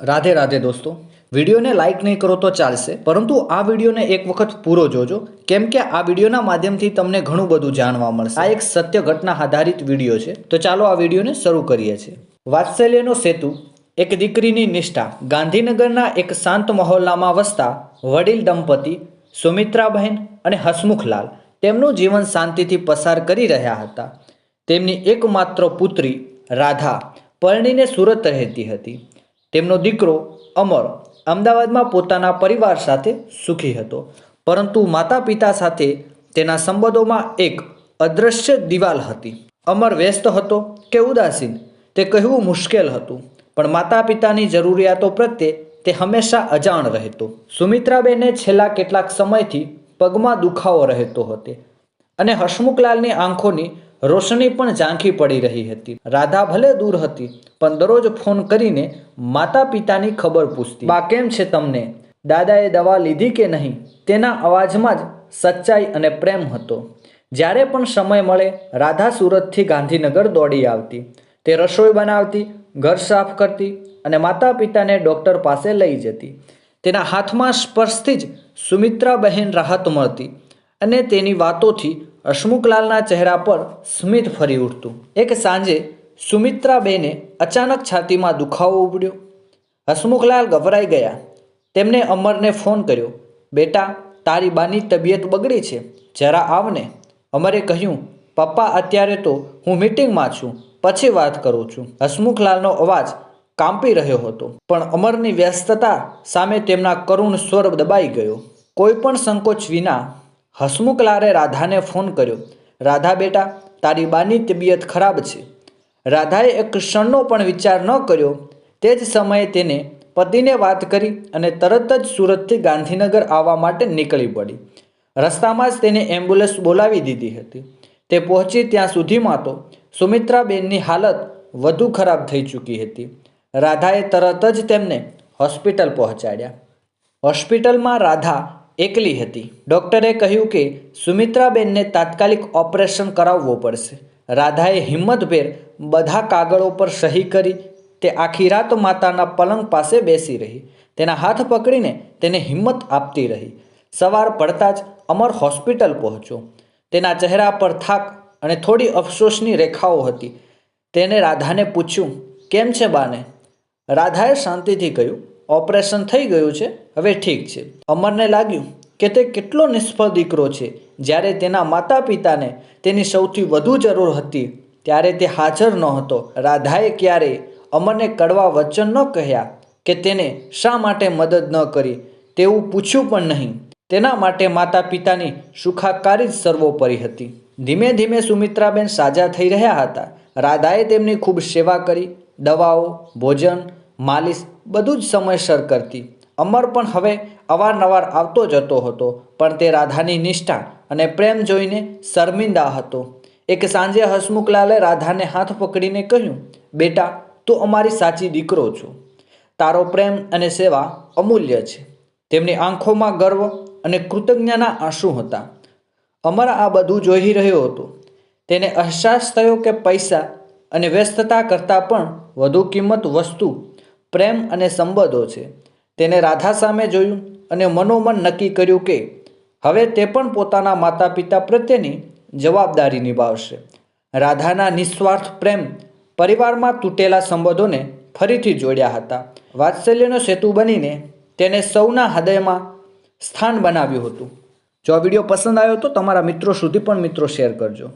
राधे राधे दोस्तों। विडियो ने लाइक नहीं करो तो चालशे, परंतु आ विडियो ने एक वखत पूरो जोजो, केम के आ विडियोना माध्यमथी तमने घणुं बधुं जाणवा मळशे। आ एक सत्य घटना आधारित विडियो छे, तो चालो आ विडियोने शरू करीए छे। वात्सल्यनो सेतु एक दीकरीनी निष्ठा। गांधीनगरना एक शांत महोल्लामां वसता वडील दंपती सुमित्राबेन अने हसमुखलाल તેમનું જીવન શાંતિથી પસાર કરી રહ્યા હતા। તેમની એકમાત્ર પુત્રી રાધા પરણીને સુરત રહેતી હતી। તેમનો દીકરો અમર અમદાવાદમાં પોતાના પરિવાર સાથે સુખી હતો, પરંતુ માતા પિતા સાથે તેના સંબંધોમાં એક અદૃશ્ય દિવાલ હતી। અમર વ્યસ્ત હતો કે ઉદાસીન તે કહેવું મુશ્કેલ હતું, પણ માતા પિતાની જરૂરિયાતો પ્રત્યે તે હંમેશા અજાણ રહેતો। સુમિત્રાબેને છેલ્લા કેટલાક સમયથી પગમાં દુખાવો રહેતો હતો અને હસમુખલાલની આંખોની રોશની પણ ઝાંખી પડી રહી હતી। રાધા ભલે દૂર હતી, પણ દરરોજ ફોન કરીને માતા પિતાની ખબર પૂછતી। બા કેમ છે તમને? દાદાએ દવા લીધી કે નહીં? તેના અવાજમાં જ સચ્ચાઈ અને પ્રેમ હતો। જ્યારે પણ સમય મળે રાધા સુરતથી ગાંધીનગર દોડી આવતી। તે રસોઈ બનાવતી, ઘર સાફ કરતી અને માતા પિતાને ડૉક્ટર પાસે લઈ જતી। તેના હાથમાં સ્પર્શથી જ સુમિત્રાબહેન રાહત મળતી અને તેની વાતોથી હસમુખલાલના ચહેરા પર સ્મિત ફરી ઉઠતું। એક સાંજે સુમિત્રાબેને અચાનક છાતીમાં દુખાવો ઉપડ્યો। હસમુખલાલ ગભરાઈ ગયા। તેમણે અમરને ફોન કર્યો, બેટા તારી બાની તબિયત બગડી છે, જરા આવને। અમરે કહ્યું, પપ્પા અત્યારે તો હું મીટિંગમાં છું, પછી વાત કરું છું। હસમુખલાલનો અવાજ કાંપી રહ્યો હતો, પણ અમરની વ્યસ્તતા સામે તેમના કરુણ સ્વર દબાઈ ગયો। કોઈ પણ સંકોચ વિના હસમુખલાલે રાધાને ફોન કર્યો, રાધા બેટા તારી બાની તબિયત ખરાબ છે। રાધાએ એક ક્ષણનો પણ વિચાર ન કર્યો। તે જ સમયે તેને પતિને વાત કરી અને તરત જ સુરતથી ગાંધીનગર આવવા માટે નીકળી પડી। રસ્તામાં જ તેને એમ્બ્યુલન્સ બોલાવી દીધી હતી। તે પહોંચી ત્યાં સુધીમાં તો સુમિત્રાબેનની હાલત વધુ ખરાબ થઈ ચૂકી હતી। રાધાએ તરત જ તેમને હોસ્પિટલ પહોંચાડ્યા। હોસ્પિટલમાં રાધા એકલી હતી। ડૉક્ટરે કહ્યું કે સુમિત્રાબેનને તાત્કાલિક ઓપરેશન કરાવવું પડશે। રાધાએ હિંમતભેર બધા કાગળો પર સહી કરી। તે આખી રાત માતાના પલંગ પાસે બેસી રહી, તેના હાથ પકડીને તેને હિંમત આપતી રહી। સવાર પડતાં જ અમર હોસ્પિટલ પહોંચ્યો। તેના ચહેરા પર થાક અને થોડી અફસોસની રેખાઓ હતી। તેને રાધાને પૂછ્યું, કેમ છે બાને? રાધાએ શાંતિથી કહ્યું, ઓપરેશન થઈ ગયું છે, હવે ઠીક છે। અમરને લાગ્યું કે તે કેટલો નિષ્ફળ દીકરો છે। જ્યારે તેના માતા પિતાને તેની સૌથી વધુ જરૂર હતી ત્યારે તે હાજર નહોતો। રાધાએ ક્યારેય અમરને કડવા વચન ન કહ્યા કે તેને શા માટે મદદ ન કરી, તેવું પૂછ્યું પણ નહીં। તેના માટે માતા પિતાની સુખાકારી જ સર્વોપરી હતી। ધીમે ધીમે સુમિત્રાબેન સાજા થઈ રહ્યા હતા। રાધાએ તેમની ખૂબ સેવા કરી, દવાઓ, ભોજન, માલિશ બધું જ સમયસર કરતી। અમર પણ હવે અવારનવાર આવતો જતો હતો, પણ તે રાધાની નિષ્ઠા અને પ્રેમ જોઈને શર્મિંદા હતો। એક સાંજે હસમુખલાલે રાધાને હાથ પકડીને કહ્યું, બેટા તું અમારી સાચી દીકરો છો, તારો પ્રેમ અને સેવા અમૂલ્ય છે। તેમની આંખોમાં ગર્વ અને કૃતજ્ઞતાના આંસુ હતા। અમર આ બધું જોઈ રહ્યો હતો। તેને અહેસાસ થયો કે પૈસા અને વ્યસ્તતા કરતાં પણ વધુ કિંમત વસ્તુ પ્રેમ અને સંબંધો છે। તેને રાધા સામે જોયું અને મનોમન નક્કી કર્યું કે હવે તે પણ પોતાના માતા પિતા પ્રત્યેની જવાબદારી નિભાવશે। રાધાના નિસ્વાર્થ પ્રેમ પરિવારમાં તૂટેલા સંબંધોને ફરીથી જોડ્યા હતા। વાત્સલ્યનો સેતુ બનીને તેને સૌના હૃદયમાં સ્થાન બનાવ્યું હતું। જો આ વિડીયો પસંદ આવ્યો તો તમારા મિત્રો સુધી પણ શેર કરજો।